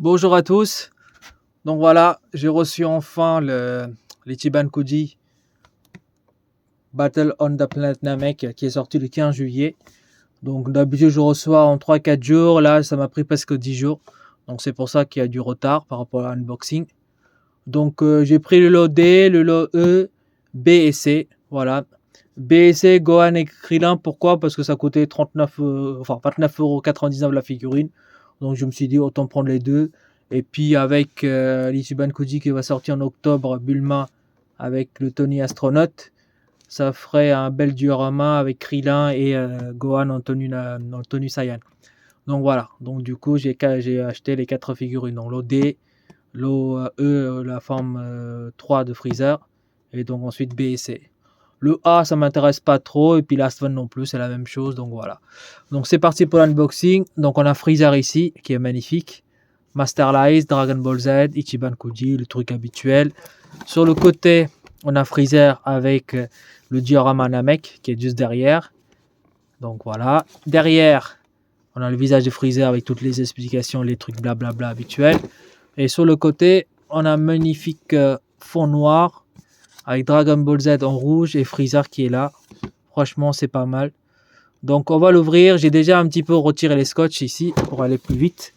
Bonjour à tous. Donc voilà, j'ai reçu enfin l'Ichiban Koji Battle on the Planet Namek qui est sorti le 15 juillet. Donc d'habitude je reçois en 3-4 jours, là ça m'a pris presque 10 jours. Donc c'est pour ça qu'il y a du retard par rapport à l'unboxing. Donc j'ai pris le lot D, le lot E, B et C. Voilà. B et C, Gohan et Krillin. Pourquoi? Parce que ça coûtait 29,99€ la figurine. Donc je me suis dit autant prendre les deux. Et puis avec l'Ichiban Koji qui va sortir en octobre, Bulma avec le Tony Astronaute, ça ferait un bel diorama avec Krillin et Gohan en tenue Saiyan. Donc voilà. Donc du coup j'ai acheté les 4 figurines. Donc lot D, lot E, la forme 3 de Freezer, et donc ensuite B et C. Le A, ça m'intéresse pas trop, et puis Last One non plus, c'est la même chose, donc voilà. Donc c'est parti pour l'unboxing. Donc on a Freezer ici, qui est magnifique. Master Lice, Dragon Ball Z, Ichiban Koji, le truc habituel. Sur le côté, on a Freezer avec le diorama Namek, qui est juste derrière. Donc voilà. Derrière, on a le visage de Freezer avec toutes les explications, les trucs blablabla habituels. Et sur le côté, on a un magnifique fond noir avec Dragon Ball Z en rouge et Freezer qui est là. Franchement, c'est pas mal. Donc, on va l'ouvrir. J'ai déjà un petit peu retiré les scotch ici pour aller plus vite.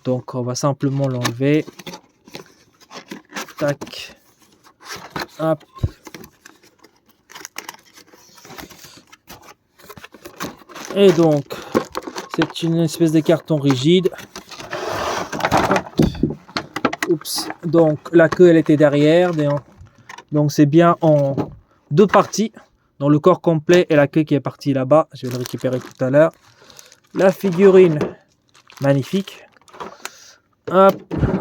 Donc, on va simplement l'enlever. Tac. Hop. Et donc, c'est une espèce de carton rigide. Hop. Oups. Donc, la queue, elle était derrière. Donc c'est bien en deux parties, dans le corps complet et la queue qui est partie là-bas. Je vais le récupérer tout à l'heure. La figurine, magnifique. Hop.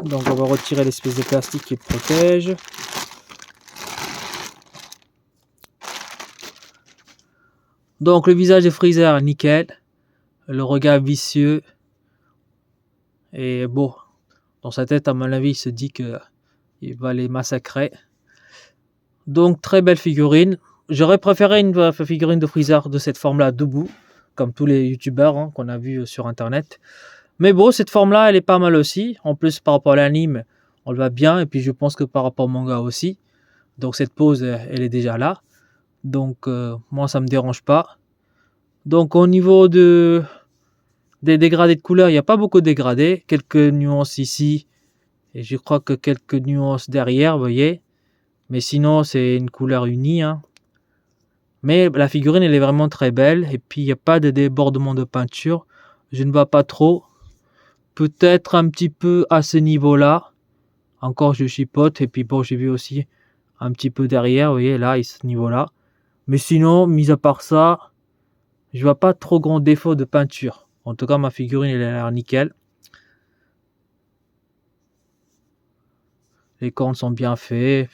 Donc on va retirer l'espèce de plastique qui protège. Donc le visage de Freezer, nickel. Le regard vicieux. Et bon, dans sa tête, à mon avis, il se dit qu'il va les massacrer. Donc très belle figurine. J'aurais préféré une figurine de Freezer de cette forme-là debout, comme tous les youtubeurs qu'on a vu sur internet. Mais bon, cette forme-là, elle est pas mal aussi. En plus, par rapport à l'anime, on le voit bien. Et puis je pense que par rapport au manga aussi. Donc cette pose, elle est déjà là. Donc moi, ça me dérange pas. Donc au niveau des dégradés de couleurs, il n'y a pas beaucoup de dégradés. Quelques nuances ici. Et je crois que quelques nuances derrière, vous voyez. Mais sinon, c'est une couleur unie. Mais la figurine, elle est vraiment très belle. Et puis, il n'y a pas de débordement de peinture. Je ne vois pas trop. Peut-être un petit peu à ce niveau-là. Encore, je chipote. Et puis, bon, j'ai vu aussi un petit peu derrière. Vous voyez, là, à ce niveau-là. Mais sinon, mis à part ça, je vois pas trop grand défaut de peinture. En tout cas, ma figurine, elle a l'air nickel. Les cornes sont bien faites.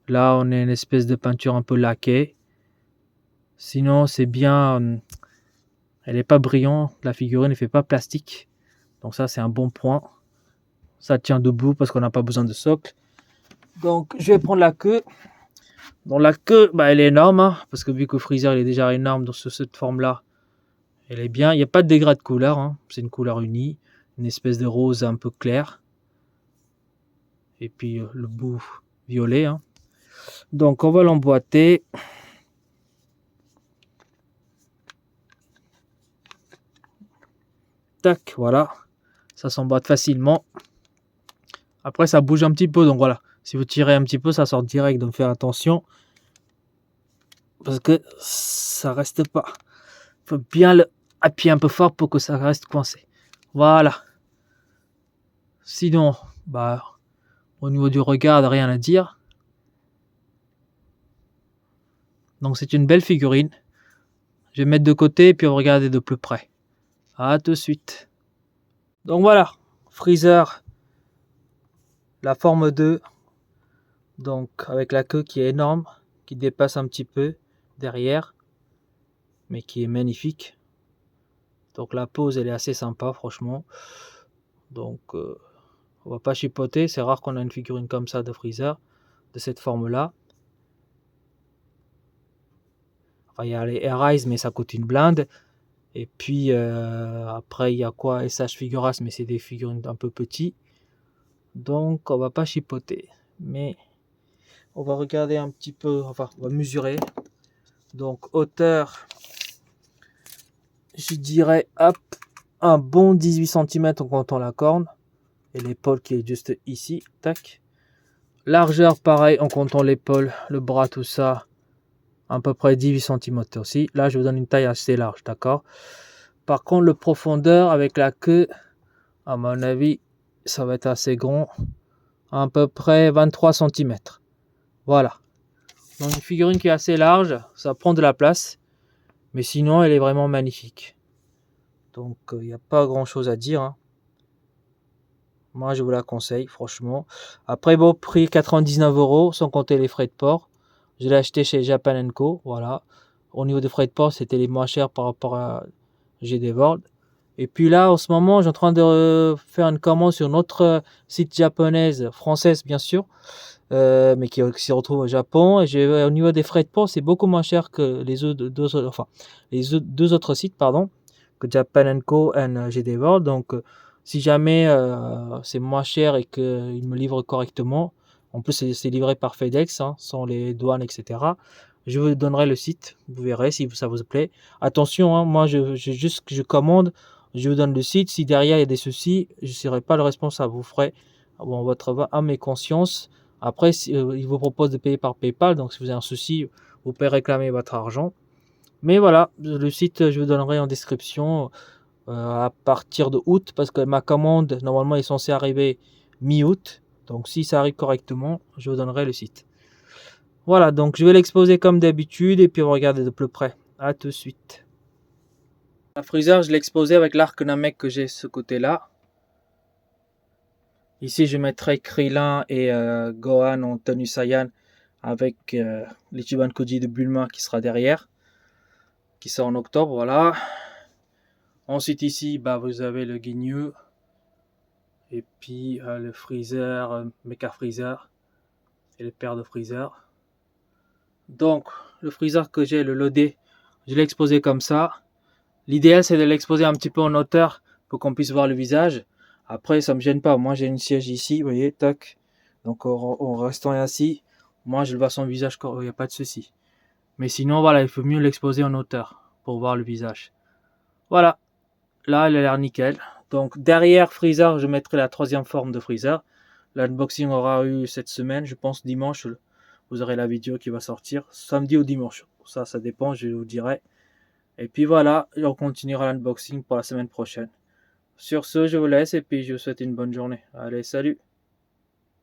Là, on a une espèce de peinture un peu laquée. Sinon, c'est bien. Elle n'est pas brillante. La figurine ne fait pas plastique. Donc ça, c'est un bon point. Ça tient debout parce qu'on n'a pas besoin de socle. Donc, je vais prendre la queue. Donc la queue, elle est énorme. Parce que vu que Freezer il est déjà énorme dans cette forme-là, elle est bien. Il n'y a pas de dégradé de couleur. C'est une couleur unie. Une espèce de rose un peu clair. Et puis le bout violet. Donc, on va l'emboîter. Tac, voilà. Ça s'emboîte facilement. Après, ça bouge un petit peu. Donc voilà. Si vous tirez un petit peu, ça sort direct. Donc faire attention. Parce que ça reste pas. Il faut bien le appuyer un peu fort pour que ça reste coincé. Voilà. Sinon, au niveau du regard, rien à dire. Donc c'est une belle figurine. Je vais mettre de côté et puis on va regarder de plus près. À tout de suite. Donc voilà, Freezer, la forme 2. Donc avec la queue qui est énorme, qui dépasse un petit peu derrière, mais qui est magnifique. Donc la pose, elle est assez sympa, franchement. Donc on va pas chipoter, c'est rare qu'on a une figurine comme ça de Freezer, de cette forme-là. Enfin, il y a les Air Eyes, mais ça coûte une blinde. Et puis après, il y a quoi? SH Figuras, mais c'est des figurines un peu petits. Donc on va pas chipoter, mais on va regarder un petit peu, enfin on va mesurer. Donc hauteur, je dirais hop, un bon 18 cm en comptant la corne et l'épaule qui est juste ici, tac. Largeur pareil en comptant l'épaule, le bras, tout ça, à peu près 18 cm aussi. Là je vous donne une taille assez large, d'accord. Par contre le profondeur avec la queue, à mon avis, ça va être assez grand, à peu près 23 cm. Voilà. Donc une figurine qui est assez large, ça prend de la place, mais sinon elle est vraiment magnifique. Donc il n'y a pas grand chose à dire, hein. Moi je vous la conseille franchement. Après bon, prix 99 € sans compter les frais de port. Je l'ai acheté chez Japan Co. Voilà. Au niveau des frais de port, c'était les moins chers par rapport à GD World. Et puis là, en ce moment, j'ai en train de faire une commande sur notre site japonaise, française bien sûr, mais qui se retrouve au Japon. Et au niveau des frais de port, c'est beaucoup moins cher que les deux autres sites, pardon, que Japan Co et GD World. Donc, si jamais c'est moins cher et qu'ils me livrent correctement, en plus c'est livré par FedEx, hein, sans les douanes, etc. Je vous donnerai le site, vous verrez si ça vous plaît. Attention, hein, moi je commande, je vous donne le site. Si derrière il y a des soucis, je ne serai pas le responsable. Vous ferez votre âme et conscience. Après, il vous propose de payer par PayPal, donc si vous avez un souci, vous pouvez réclamer votre argent. Mais voilà, le site, je vous donnerai en description à partir de août, parce que ma commande, normalement, est censée arriver mi-août. Donc si ça arrive correctement, je vous donnerai le site. Voilà, donc je vais l'exposer comme d'habitude et puis regarder de plus près. À tout de suite. La Freezer, je l'ai exposé avec l'arc Namek que j'ai ce côté-là. Ici, je mettrai Krillin et Gohan en tenue Saiyan avec l'Ichiban Koji de Bulma qui sera derrière, qui sort en octobre, voilà. Ensuite ici, vous avez le Ginyu et puis le Freezer, Mecha Freezer et le père de Freezer. Donc, le Freezer que j'ai, le loadé, je l'ai exposé comme ça. L'idéal, c'est de l'exposer un petit peu en hauteur pour qu'on puisse voir le visage. Après, ça me gêne pas. Moi, j'ai une siège ici, vous voyez, tac. Donc, en restant assis, moi, je le vois son visage, il n'y a pas de souci. Mais sinon, voilà, il faut mieux l'exposer en hauteur pour voir le visage. Voilà, là, il a l'air nickel. Donc, derrière Freezer, je mettrai la troisième forme de Freezer. L'unboxing aura eu cette semaine, je pense dimanche. Vous aurez la vidéo qui va sortir samedi ou dimanche. Ça dépend, je vous dirai. Et puis voilà, on continuera l'unboxing pour la semaine prochaine. Sur ce, je vous laisse et puis je vous souhaite une bonne journée. Allez, salut!